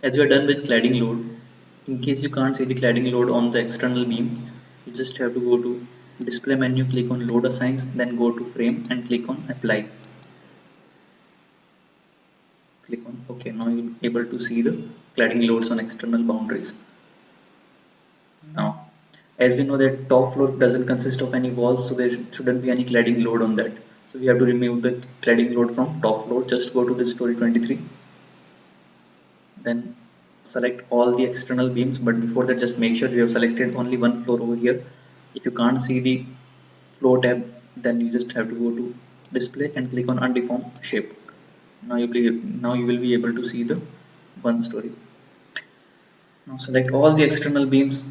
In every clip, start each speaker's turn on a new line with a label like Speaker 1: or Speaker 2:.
Speaker 1: As we are done with cladding load, in case you can't see the cladding load on the external beam, you just have to go to display menu, click on load assigns, then go to frame and click on apply. Click on OK. Now you'll be able to see the cladding loads on external boundaries. Now, as we know that top floor doesn't consist of any walls, so there shouldn't be any cladding load on that. So we have to remove the cladding load from top floor. Just go to the story 23, then select all the external beams. But before that, just make sure you have selected only one floor over here. If you can't see the floor tab, then you just have to go to display and click on undeformed shape. Now you will be able to see the one story. Now select all the external beams.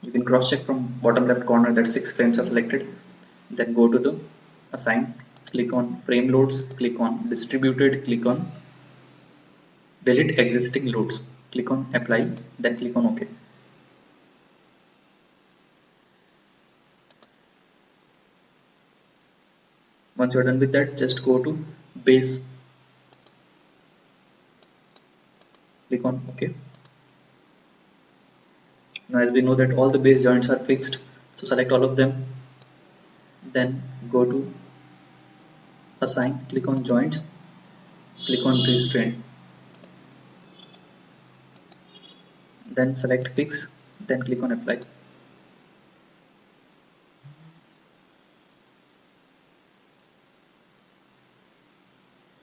Speaker 1: You can cross check from bottom left corner that 6 frames are selected. Then go to the assign, click on frame loads, click on distributed, click on delete existing loads, click on apply, then click on OK. Once you're done with that, just go to base, click on OK. Now as we know that all the base joints are fixed, so select all of them, then go to assign, click on joints, click on restraint, then select fix, then click on apply.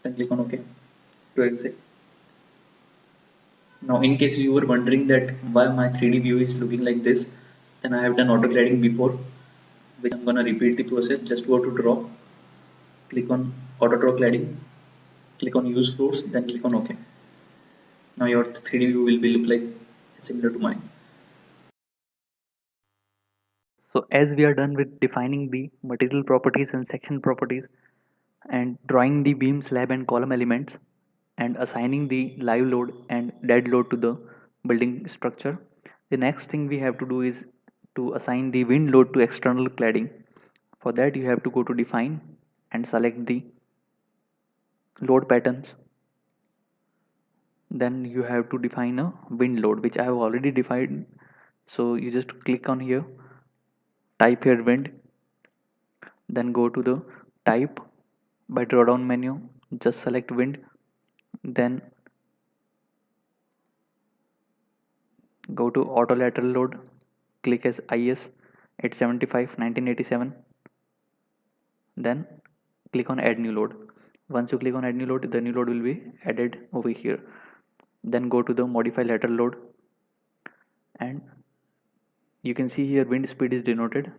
Speaker 1: Then click on OK to exit. Now in case you were wondering that why my 3D view is looking like this, then I have done auto cladding before, which I'm gonna repeat the process. Just go to draw, click on auto draw cladding, click on use floors, then click on OK. Now your 3D view will be look like similar to mine. So as we are done with defining the material properties and section properties and drawing the beam, slab and column elements and assigning the live load and dead load to the building structure, the next thing we have to do is to assign the wind load to external cladding. For that you have to go to define and select the load patterns. Then you have to define a wind load, which I have already defined. So you just click on here, type here wind, then go to the type by draw down menu, just select wind, then go to auto lateral load, click as IS 875 1987, then click on add new load. Once you click on add new load, the new load will be added over here. Then go to the modify lateral load, and you can see here wind speed is denoted,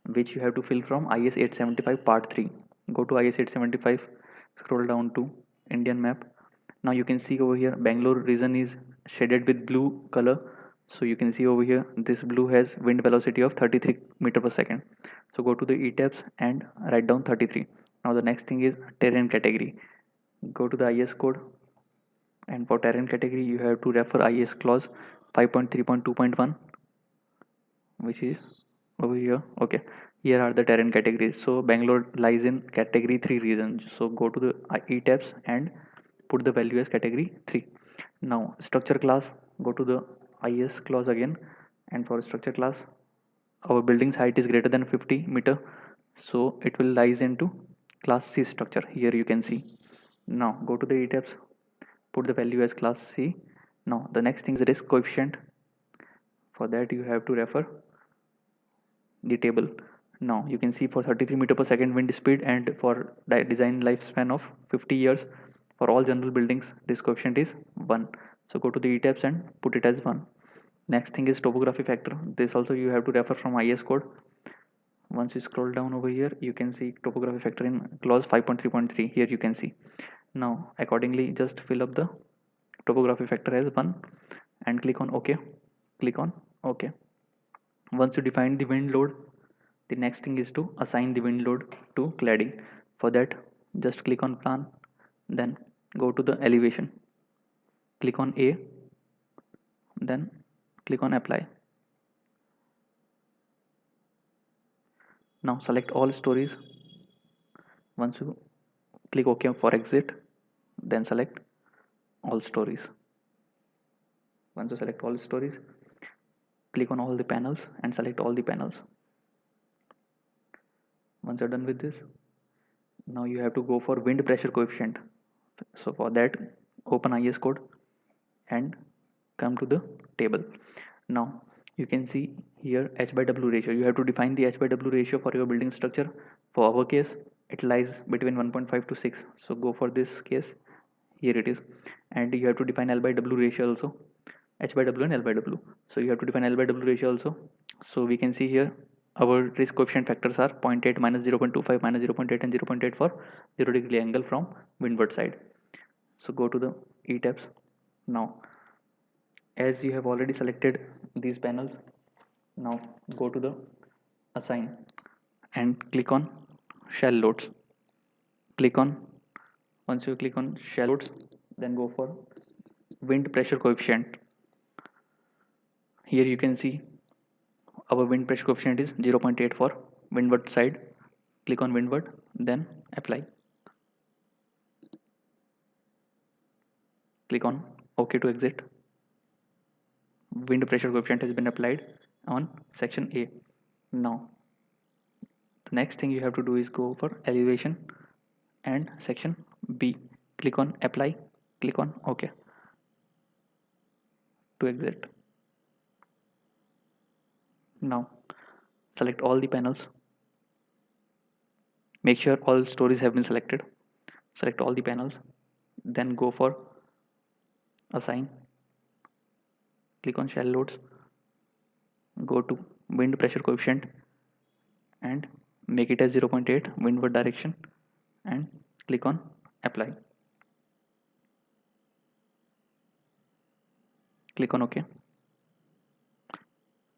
Speaker 1: which you have to fill from IS 875 part 3. Go to IS 875, scroll down to Indian map. Now you can see over here Bangalore region is shaded with blue color. So you can see over here this blue has wind velocity of 33 meter per second. So go to the ETABS and write down 33. Now the next thing is terrain category. Go to the IS code, and for terrain category you have to refer IS clause 5.3.2.1, which is over here. Okay, here are the terrain categories. So Bangalore lies in category 3 region, so go to the ETABS and put the value as category 3. Now structure class, go to the IS clause again, and for structure class our building's height is greater than 50 meter, so it will lies into class C structure. Here you can see. Now go to the ETABS, put the value as class C. Now the next thing is risk coefficient. For that you have to refer the table. Now you can see for 33 meter per second wind speed and for design lifespan of 50 years, for all general buildings this coefficient is 1. So go to the ETABS and put it as 1. Next thing is topography factor. This also you have to refer from IS code. Once you scroll down over here you can see topography factor in clause 5.3.3. Here you can see. Now accordingly just fill up the topography factor as 1 and click on OK. Click on OK. Once you define the wind load, the next thing is to assign the wind load to cladding. For that, just click on plan, then go to the elevation, click on A, then click on apply. Now select all stories. Once you click OK for exit, then select all stories. Once you select all stories, click on all the panels and select all the panels. Once you're done with this, now you have to go for wind pressure coefficient. So for that, open IS code and come to the table. Now you can see here h by w ratio. You have to define the h by w ratio for your building structure. For our case, it lies between 1.5 to 6. So go for this case. Here it is. And you have to define L by W ratio also. H by W and L by W. So you have to define L by W ratio also. So we can see here our risk coefficient factors are 0.8 minus 0.25 minus 0.8 and 0.8 for 0 degree angle from windward side. So go to the E tabs. Now as you have already selected these panels, now go to the assign and click on shell loads. Click on Once you click on shell loads, then go for wind pressure coefficient. Here you can see our wind pressure coefficient is 0.8 for windward side. Click on windward, then apply. Click on OK to exit. Wind pressure coefficient has been applied on section A. Now the next thing you have to do is go for elevation and section B. Click on apply, click on OK to exit. Now select all the panels. Make sure all stories have been selected. Select all the panels, then go for assign. Click on shell loads. Go to wind pressure coefficient and make it as 0.8 windward direction and click on apply. Click on OK.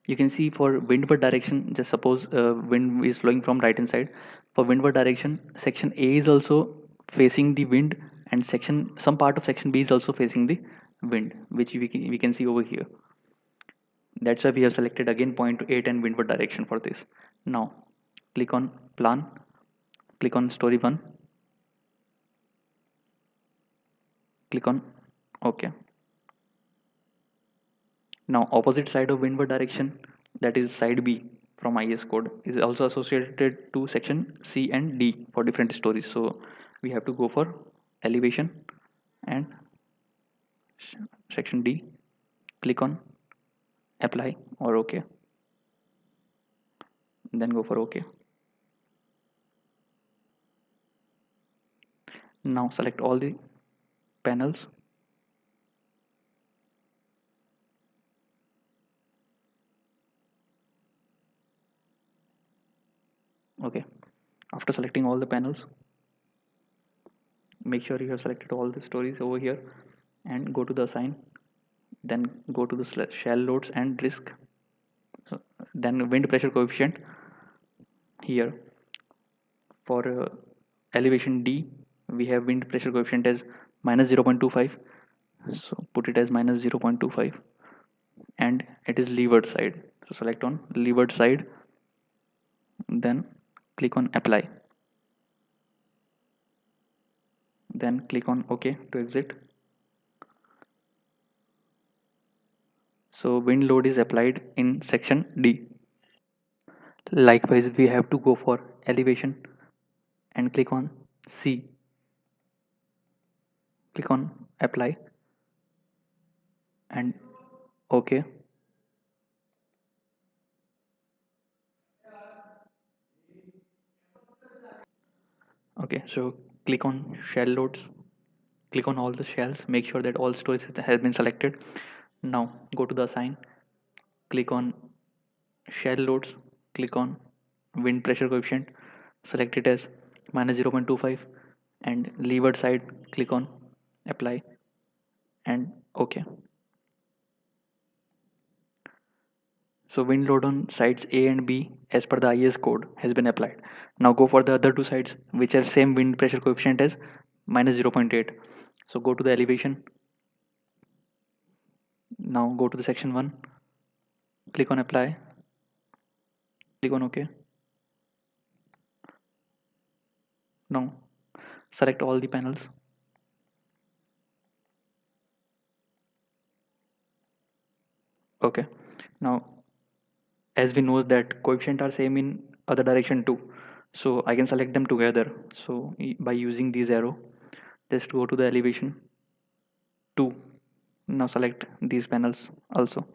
Speaker 1: You can see for windward direction, just suppose wind is flowing from right hand side. For windward direction, section A is also facing the wind, and some part of section B is also facing the wind, which we can see over here. That's why we have selected again 0.8 and windward direction for this. Now click on plan, click on story 1, click on OK. Now opposite side of windward direction, that is side B from IS code, is also associated to section C and D for different stories. So we have to go for elevation and section D, click on apply or OK, then go for OK. Now select all the panels. Okay, after selecting all the panels, make sure you have selected all the stories over here and go to the assign, then go to the shell loads and risk. So then wind pressure coefficient. Here for elevation D, we have wind pressure coefficient as minus 0.25. So put it as minus 0.25 and it is leeward side. So select on leeward side, then click on apply. Then click on OK to exit. So wind load is applied in section D. Likewise, we have to go for elevation and click on C. Click on apply and OK. Okay, so click on shell loads. Click on all the shells. Make sure that all stories have been selected. Now go to the assign. Click on shell loads. Click on wind pressure coefficient. Select it as minus 0.25 and leeward side. Click on apply and OK. So wind load on sides A and B as per the IS code has been applied. Now go for the other two sides which have same wind pressure coefficient as minus 0.8. So go to the elevation. Now go to the section 1. Click on apply. Click on OK. Now select all the panels. Okay, now as we know that coefficient are same in other direction too, so I can select them together. So by using these arrow, just go to the elevation 2. Now select these panels also.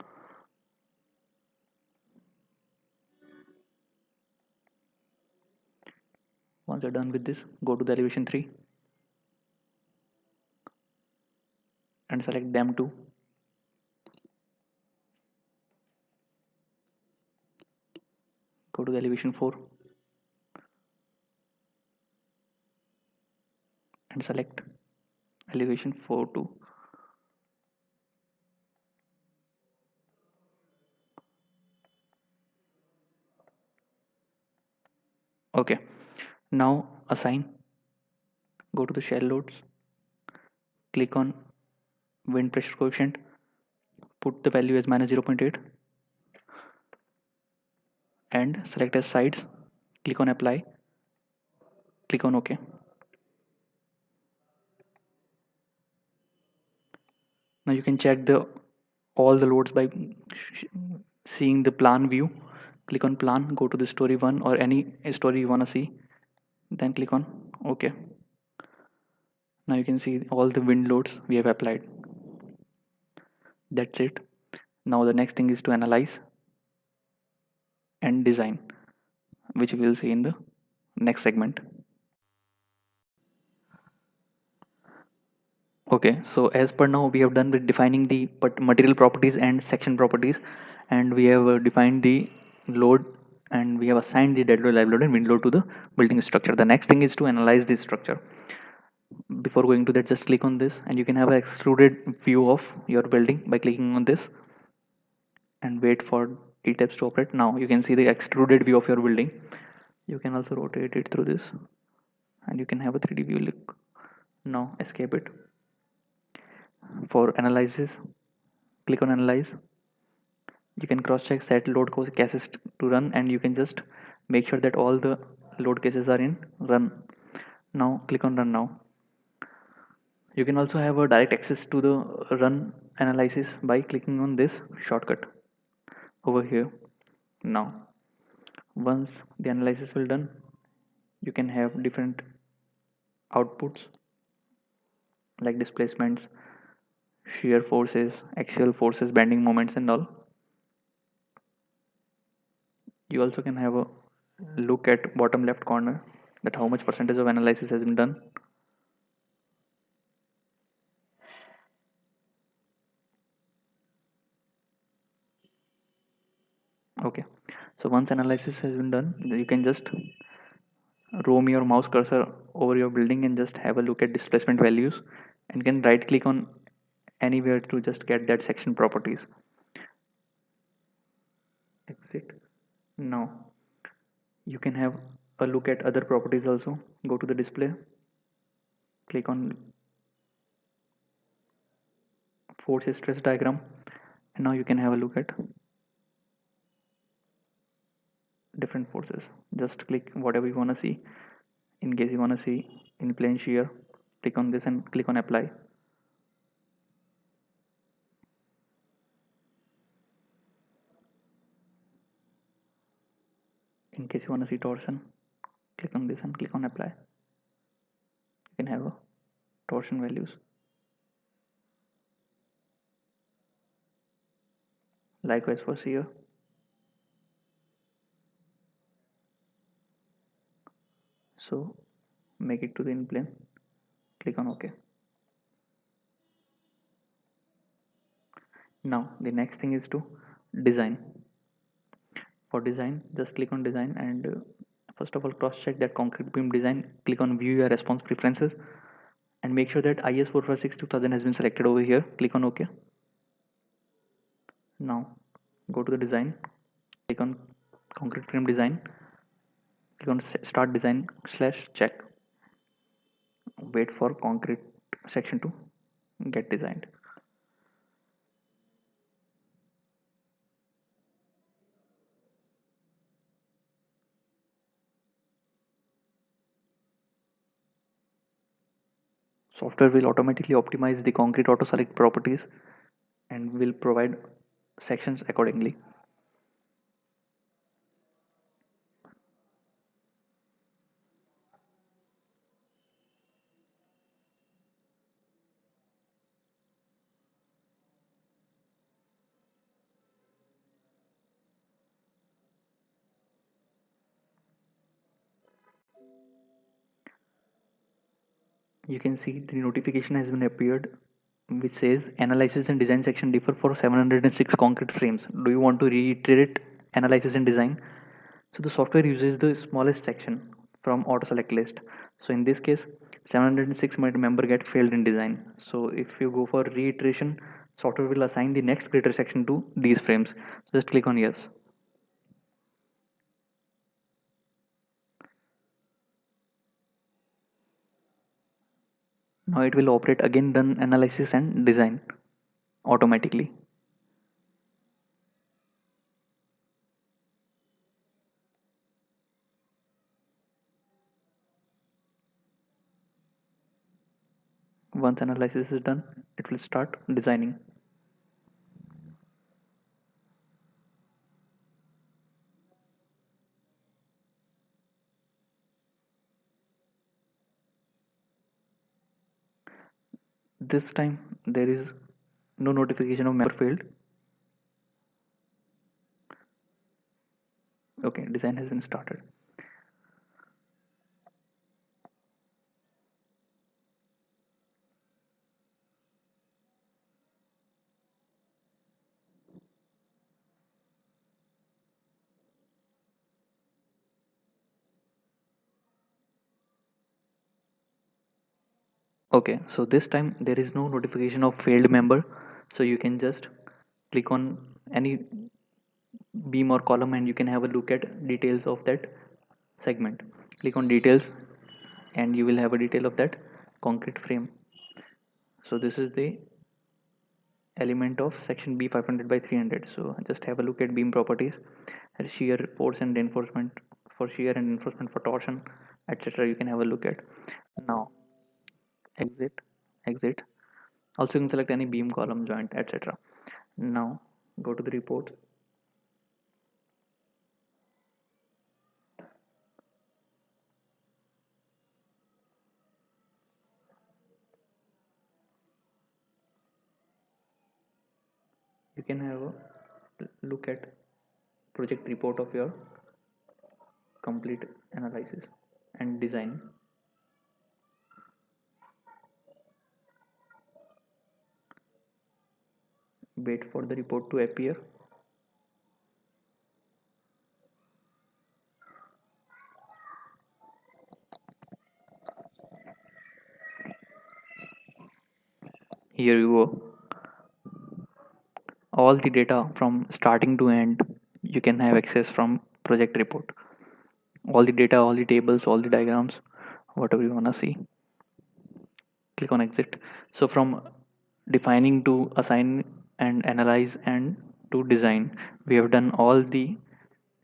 Speaker 1: Once you're done with this, go to the elevation 3 and select them too. Go to the elevation 4 and select elevation 4 too. Okay, now assign. Go to the shell loads, click on wind pressure coefficient, put the value as minus 0.8 and select as sides. Click on apply, click on OK. Now you can check the all the loads by seeing the plan view. Click on plan, go to the story 1 or any story you want to see, then click on OK. Now you can see all the wind loads we have applied. That's it. Now the next thing is to analyze and design, which we will see in the next segment. Okay, so as per now we have done with defining the material properties and section properties, and we have defined the load, and we have assigned the dead load, live load and wind load to the building structure. The next thing is to analyze this structure. Before going to that, just click on this and you can have an extruded view of your building by clicking on this and wait for T-tabs to operate. Now you can see the extruded view of your building. You can also rotate it through this and you can have a 3D view look. Now escape it. For analysis, click on analyze. You can cross check set load cases to run and you can just make sure that all the load cases are in run. Now click on run now. You can also have a direct access to the run analysis by clicking on this shortcut over here. Now once the analysis will done, you can have different outputs like displacements, shear forces, axial forces, bending moments and all. You also can have a look at bottom left corner that how much percentage of analysis has been done. Okay, so once analysis has been done, you can just roam your mouse cursor over your building and just have a look at displacement values and can right click on anywhere to just get that section properties. Exit. Now you can have a look at other properties also. Go to the display, click on force stress diagram, and now you can have a look at different forces. Just click whatever you want to see. In case you want to see in plane shear, click on this and click on apply. In case you want to see torsion, click on this and click on apply. You can have a torsion values. Likewise for shear. So make it to the in plane, click on OK. Now the next thing is to design. For design, just click on design and first of all cross check that concrete beam design. Click on view your response preferences and make sure that IS 456-2000 has been selected over here. Click on OK. Now go to the design, click on concrete frame design, click on start design / check. Wait for concrete section to get designed. Software will automatically optimize the concrete auto select properties and will provide sections accordingly. You can see the notification has been appeared which says analysis and design section differ for 706 concrete frames. Do you want to reiterate analysis and design? So the software uses the smallest section from auto select list. So in this case 706 might member get failed in design. So if you go for reiteration, software will assign the next greater section to these frames. So just click on yes. Now it will operate again done analysis and design automatically. Once analysis is done, it will start designing. This time there is no notification of member failed. Okay, design has been started. Okay, so this time there is no notification of failed member. So you can just click on any beam or column and you can have a look at details of that segment. Click on details and you will have a detail of that concrete frame. So this is the element of section B 500 by 300. So just have a look at beam properties, shear, force and reinforcement for shear and reinforcement for torsion, etc. You can have a look at. Now exit, exit. Also you can select any beam, column, joint, etc. Now go to the report. You can have a look at project report of your complete analysis and design. Wait for the report to appear. Here you go. All the data from starting to end you can have access from project report. All the data, all the tables, all the diagrams, whatever you want to see. Click on exit. So from defining to assign and analyze and to design, we have done all the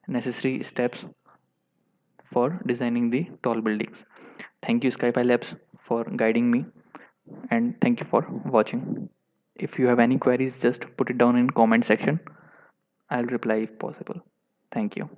Speaker 1: necessary steps for designing the tall buildings. Thank you Skypi Labs for guiding me and thank you for watching. If you have any queries, just put it down in comment section. I'll reply if possible. Thank you.